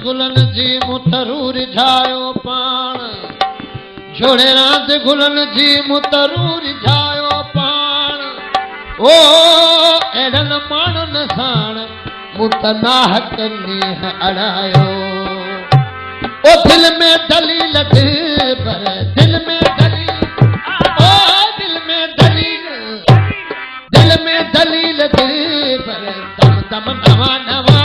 गुलन जी मुतरू रिझायो पाण छोड़े रात गुलन जी मुतरू रिझायो पाण ओ एडन माणन साण मुतनाहक नीह अड़ायो ओ दिल में दलील पर दिल में दलील ओ दिल में दलील पर दम दम नवा नवा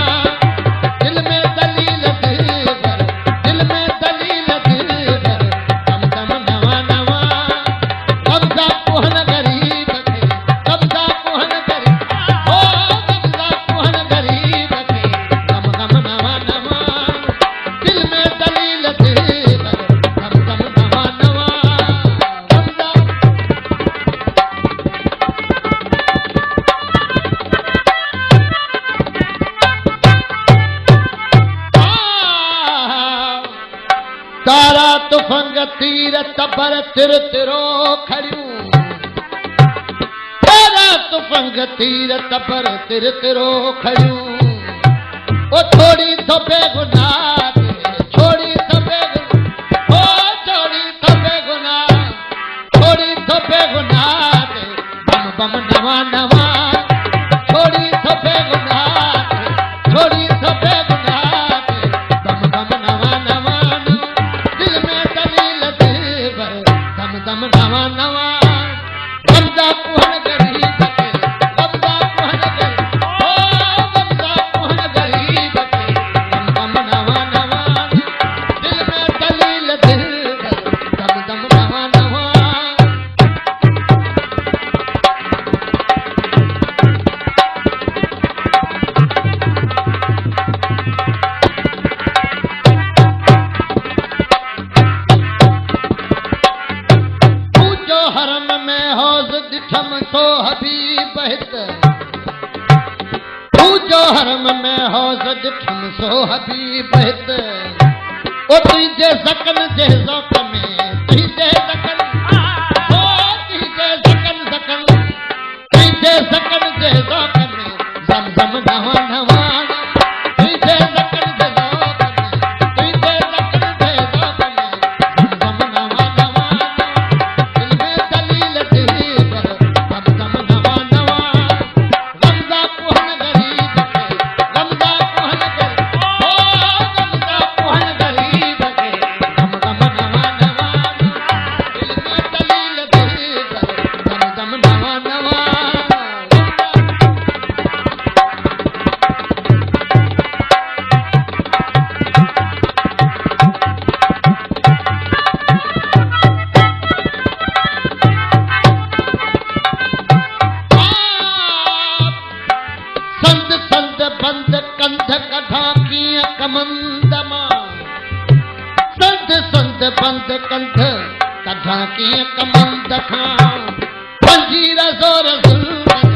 तुफंग तीर तबर तिर तिरो खड़ियूं तारा तुफंग तीर तबर तिर तिरो खड़ियूं ओ छोड़ी तो बेगुनाह छोड़ी तो बेगुनाह ओ छोड़ी तो बेगुनाह छोड़ी तो बेगुनाह बम बम नवा नवा छोड़ी तो बेगुनाह छोड़ी तो बेगुनाह बम बम नवा नवा दम नवा नवा गमदा कुहन गरीब के गमदा कुहन गरीब ओ गमदा कुहन गरीब के दम नवा नवा दिल में दलील दम नवा नवा हरम में हौज दिठम सो हबीब हित तू जो हरम में हौज दिठम सो हबीब हित ओ तुझे सकन जे ज़ौक़ में तुझे सकन ओ तुझे सकन सकन तुझे सकन जे ज़ौक़ में जम जम नवा नवा तुझे सकन जे ज़ौक़ में तुझे सकन जे ज़ौक़ में जम जम नवा नवा बंद कंध कथा कीअं कमंद मां संद संद बंद कंध कथा कीअं कमंद खां पंजीर ज़ोर ज़ुल्म